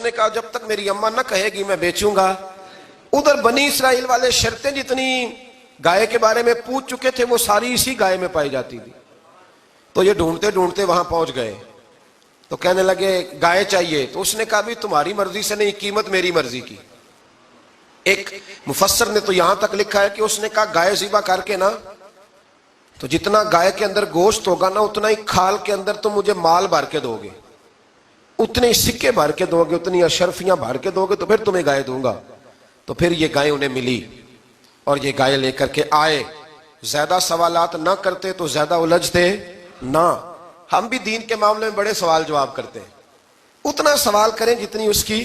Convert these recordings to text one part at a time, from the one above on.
نے کہا جب تک میری اماں نہ کہے گی میں بیچوں گا۔ ادھر بنی اسرائیل والے شرطیں جتنی گائے کے بارے میں پوچھ چکے تھے وہ ساری اسی گائے میں پائی جاتی تھی، تو یہ ڈھونڈتے ڈھونڈتے وہاں پہنچ گئے، تو کہنے لگے گائے چاہیے، تو اس نے کہا بھی تمہاری مرضی سے نہیں، قیمت میری مرضی کی۔ ایک مفسر نے تو یہاں تک لکھا ہے کہ اس نے کہا گائے ذبح کر کے نا، تو جتنا گائے کے اندر گوشت ہوگا نا اتنا ہی کھال کے اندر تم مجھے مال بھر کے دو گے، اتنے سکے بھر کے دو گے، اتنی اشرفیاں بھر کے دو گے تو پھر تمہیں گائے دوں گا۔ تو پھر یہ گائے انہیں ملی اور یہ گائے لے کر کے آئے۔ زیادہ سوالات نہ کرتے تو زیادہ الجھتے نہ۔ ہم بھی دین کے معاملے میں بڑے سوال جواب کرتے ہیں، اتنا سوال کریں جتنی اس کی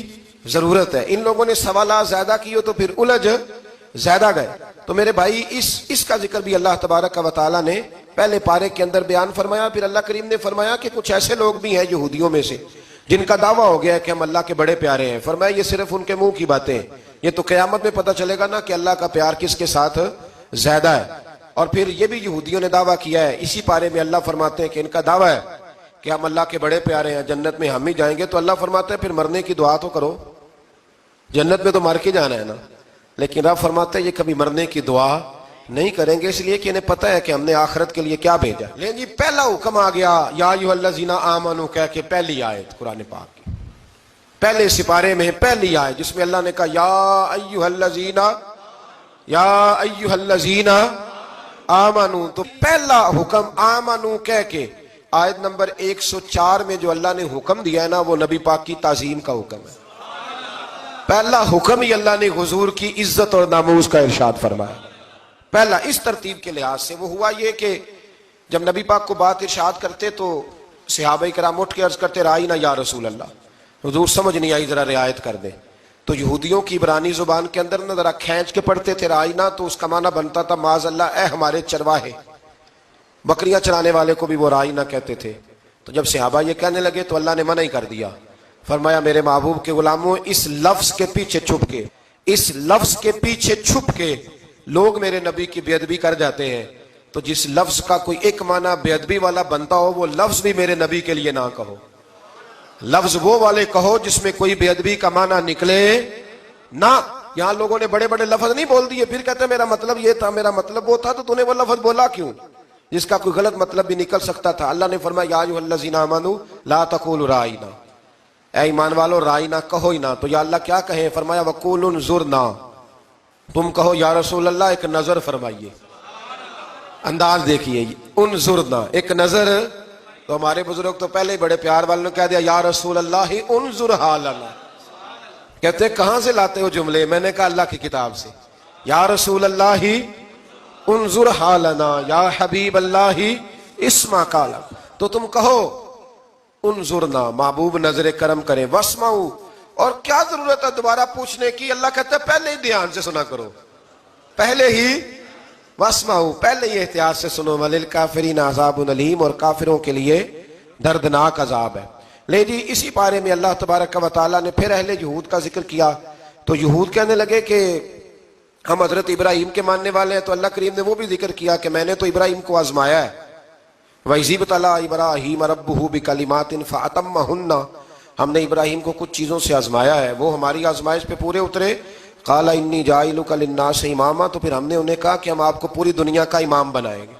ضرورت ہے۔ ان لوگوں نے سوالات زیادہ کیے تو پھر الجھ زیادہ گئے۔ تو میرے بھائی اس کا ذکر بھی اللہ تبارک و تعالیٰ نے پہلے پارے کے اندر بیان فرمایا۔ پھر اللہ کریم نے فرمایا کہ کچھ ایسے لوگ بھی ہیں یہودیوں میں سے جن کا دعویٰ ہو گیا ہے کہ ہم اللہ کے بڑے پیارے ہیں۔ فرمایا یہ صرف ان کے منہ کی باتیں ہیں، یہ تو قیامت میں پتہ چلے گا نا کہ اللہ کا پیار کس کے ساتھ زیادہ ہے۔ اور پھر یہ بھی یہودیوں نے دعویٰ کیا ہے، اسی پارے میں اللہ فرماتے ہیں کہ ان کا دعویٰ ہے کہ ہم اللہ کے بڑے پیارے ہیں، جنت میں ہم ہی جائیں گے۔ تو اللہ فرماتے ہیں پھر مرنے کی دعا تو کرو، جنت میں تو مر کے جانا ہے نا۔ لیکن رب فرماتے ہیں یہ کبھی مرنے کی دعا نہیں کریں گے، اس لیے کہ انہیں پتہ ہے کہ ہم نے آخرت کے لیے کیا بھیجا۔ لیکن جی پہلا حکم آ گیا یا ایھا الذین آمنوا کہہ کے، پہلی آیت قرآن پاک کی پہلے سپارے میں پہلی آیت جس میں اللہ نے کہا یا ایھا الذین آمنوا، تو پہلا حکم آمنوا کہہ کے۔ آیت نمبر 104 میں جو اللہ نے حکم دیا ہے نا وہ نبی پاک کی تعظیم کا حکم ہے۔ پہلا حکم ہی اللہ نے حضور کی عزت اور ناموس کا ارشاد فرمایا۔ پہلا اس ترتیب کے لحاظ سے وہ ہوا یہ کہ جب نبی پاک کو بات ارشاد کرتے تو صحابہ کرام اٹھ کے عرض کرتے رائینا یا رسول اللہ، حضور سمجھ نہیں آئی ذرا رعایت کر دیں۔ تو یہودیوں کی عبرانی زبان کے اندر نہ ذرا کھینچ کے پڑھتے تھے رائینا، تو اس کا معنی بنتا تھا معاذ اللہ اے ہمارے چرواہے، بکریاں چرانے والے کو بھی وہ رائینا کہتے تھے۔ تو جب صحابہ یہ کہنے لگے تو اللہ نے منع ہی کر دیا، فرمایا میرے محبوب کے غلاموں اس لفظ کے پیچھے چھپ کے، اس لفظ کے پیچھے چھپ کے لوگ میرے نبی کی بے ادبی کر جاتے ہیں، تو جس لفظ کا کوئی ایک معنی بے ادبی والا بنتا ہو وہ لفظ بھی میرے نبی کے لیے نہ کہو، لفظ وہ والے کہو جس میں کوئی بے ادبی کا معنی نکلے نہ۔ یہاں لوگوں نے بڑے بڑے لفظ نہیں بول دیے پھر کہتے ہیں میرا مطلب یہ تھا، میرا مطلب وہ تھا، تو تو نے وہ لفظ بولا کیوں جس کا کوئی غلط مطلب بھی نکل سکتا تھا۔ اللہ نے فرمایا یا ایھا الذین آمنوا لا تقولوا رائینا، اے ایمان والو رائینا کہو ہی نہ۔ تو یا اللہ کیا کہیں؟ فرمایا وقولوا انظرنا، تم کہو یا رسول اللہ ایک نظر فرمائیے، انداز دیکھیے، انظرنا ایک نظر۔ تو ہمارے بزرگ تو پہلے ہی بڑے پیار والوں نے کہہ دیا یا رسول اللہ انظر حالنا، کہتے کہاں سے لاتے ہو جملے؟ میں نے کہا اللہ کی کتاب سے، یا رسول اللہ انظر حالنا یا حبیب اللہ اسمع قالا، تو تم کہو انظرنا محبوب نظر کرم کریں، واسمعوا، اور کیا ضرورت ہے دوبارہ پوچھنے کی؟ اللہ کہتا ہے پہلے ہی دھیان سے سنا کرو، پہلے ہی واسمعوا، پہلے ہی احتیاط سے سنو، وللکافرین عذاب علیم، اور کافروں کے لیے دردناک عذاب ہے۔ لے جی اسی بارے میں اللہ تبارک و تعالیٰ نے پھر اہل یہود کا ذکر کیا، تو یہود کہنے لگے کہ ہم حضرت ابراہیم کے ماننے والے ہیں، تو اللہ کریم نے وہ بھی ذکر کیا کہ میں نے تو ابراہیم کو آزمایا ہے، وَإِذِ ابْتَلَىٰ إِبْرَاهِيمَ رَبُّهُ بِكَلِمَاتٍ فَأَتَمَّهُنَّ، ہم نے ابراہیم کو کچھ چیزوں سے آزمایا ہے، وہ ہماری آزمائش پہ پورے اترے۔ قَالَ إِنِّي جَاعِلُكَ لِلنَّاسِ إِمَامًا، تو پھر ہم نے انہیں کہا کہ ہم آپ کو پوری دنیا کا امام بنائیں گے۔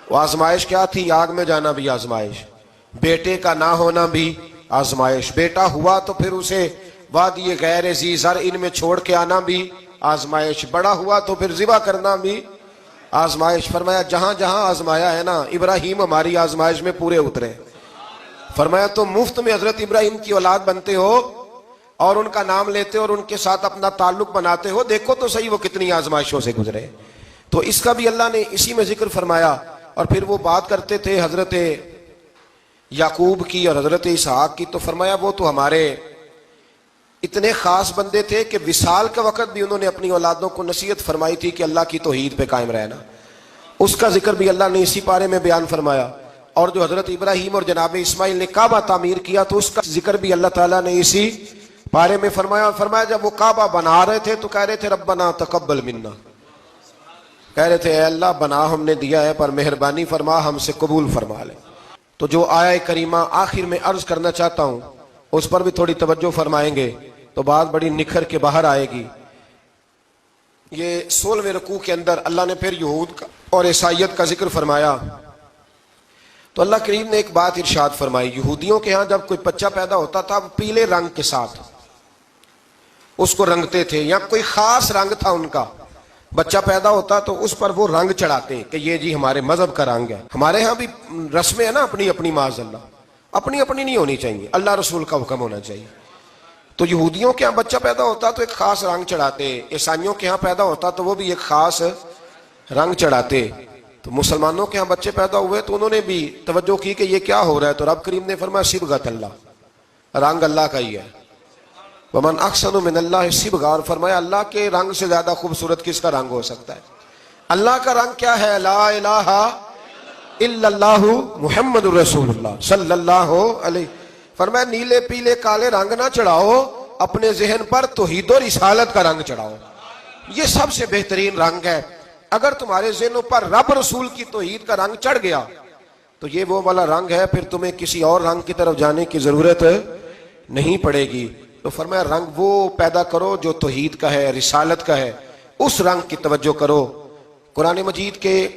وہ آزمائش کیا تھی؟ آگ میں جانا بھی آزمائش، بیٹے کا نہ ہونا بھی آزمائش، بیٹا ہوا تو پھر اسے وادی غیر ذی زرع میں چھوڑ کے آنا بھی آزمائش، بڑا ہوا تو پھر ذبح کرنا بھی آزمائش۔ فرمایا جہاں جہاں آزمایا ہے نا ابراہیم ہماری آزمائش میں پورے اترے۔ فرمایا تم مفت میں حضرت ابراہیم کی اولاد بنتے ہو اور ان کا نام لیتے ہو اور ان کے ساتھ اپنا تعلق بناتے ہو، دیکھو تو صحیح وہ کتنی آزمائشوں سے گزرے۔ تو اس کا بھی اللہ نے اسی میں ذکر فرمایا۔ اور پھر وہ بات کرتے تھے حضرت یعقوب کی اور حضرت اسحاق کی، تو فرمایا وہ تو ہمارے اتنے خاص بندے تھے کہ وصال کے وقت بھی انہوں نے اپنی اولادوں کو نصیحت فرمائی تھی کہ اللہ کی توحید پہ قائم رہنا، اس کا ذکر بھی اللہ نے اسی پارے میں بیان فرمایا۔ اور جو حضرت ابراہیم اور جناب اسماعیل نے کعبہ تعمیر کیا تو اس کا ذکر بھی اللہ تعالیٰ نے اسی پارے میں فرمایا۔ اور فرمایا جب وہ کعبہ بنا رہے تھے تو کہہ رہے تھے ربنا تقبل منا، کہہ رہے تھے اے اللہ بنا ہم نے دیا ہے پر مہربانی فرما ہم سے قبول فرما لے۔ تو جو آیہ کریمہ آخر میں عرض کرنا چاہتا ہوں اس پر بھی تھوڑی توجہ فرمائیں گے تو بات بڑی نکھر کے باہر آئے گی۔ یہ 16ویں رکوع کے اندر اللہ نے پھر یہود کا اور عیسائیت کا ذکر فرمایا تو اللہ کریم نے ایک بات ارشاد فرمائی، یہودیوں کے ہاں جب کوئی بچہ پیدا ہوتا تھا پیلے رنگ کے ساتھ اس کو رنگتے تھے، یا کوئی خاص رنگ تھا ان کا، بچہ پیدا ہوتا تو اس پر وہ رنگ چڑھاتے کہ یہ جی ہمارے مذہب کا رنگ ہے۔ ہمارے ہاں بھی رسمیں ہیں نا اپنی اپنی، معاذ اللہ اپنی اپنی نہیں ہونی چاہیے، اللہ رسول کا حکم ہونا چاہیے۔ تو یہودیوں کے ہاں بچہ پیدا ہوتا تو ایک خاص رنگ چڑھاتے، عیسائیوں کے ہاں پیدا ہوتا تو وہ بھی ایک خاص رنگ چڑھاتے۔ تو مسلمانوں کے ہاں بچے پیدا ہوئے تو انہوں نے بھی توجہ کی کہ یہ کیا ہو رہا ہے، تو رب کریم نے فرمایا صبغۃ اللہ، رنگ اللہ کا ہی ہے۔ ومن احسن من اللہ صبغہ، اور فرمایا اللہ کے رنگ سے زیادہ خوبصورت کس کا رنگ ہو سکتا ہے؟ اللہ کا رنگ کیا ہے؟ لا الہ الا اللہ محمد الرسول اللہ صلی اللہ علیہ۔ فرمایا نیلے پیلے کالے رنگ نہ چڑھاؤ، اپنے ذہن پر توحید و رسالت کا رنگ چڑھاؤ، یہ سب سے بہترین رنگ ہے۔ اگر تمہارے ذہنوں پر رب رسول کی توحید کا رنگ چڑھ گیا تو یہ وہ والا رنگ ہے، پھر تمہیں کسی اور رنگ کی طرف جانے کی ضرورت نہیں پڑے گی۔ تو فرمایا رنگ وہ پیدا کرو جو توحید کا ہے، رسالت کا ہے، اس رنگ کی توجہ کرو۔ قرآن مجید کے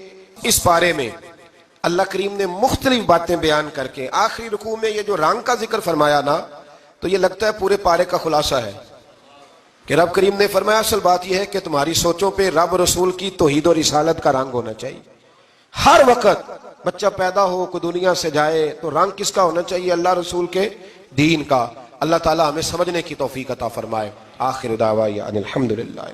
اس پارے میں اللہ کریم نے مختلف باتیں بیان کر کے آخری رکوع میں یہ جو رنگ کا ذکر فرمایا نا، تو یہ لگتا ہے پورے پارے کا خلاصہ ہے کہ رب کریم نے فرمایا اصل بات یہ ہے کہ تمہاری سوچوں پہ رب رسول کی توحید و رسالت کا رنگ ہونا چاہیے۔ ہر وقت بچہ پیدا ہو، کوئی دنیا سے جائے تو رنگ کس کا ہونا چاہیے؟ اللہ رسول کے دین کا۔ اللہ تعالیٰ ہمیں سمجھنے کی توفیق عطا فرمائے۔ آخر دعوانا ان الحمدللہ۔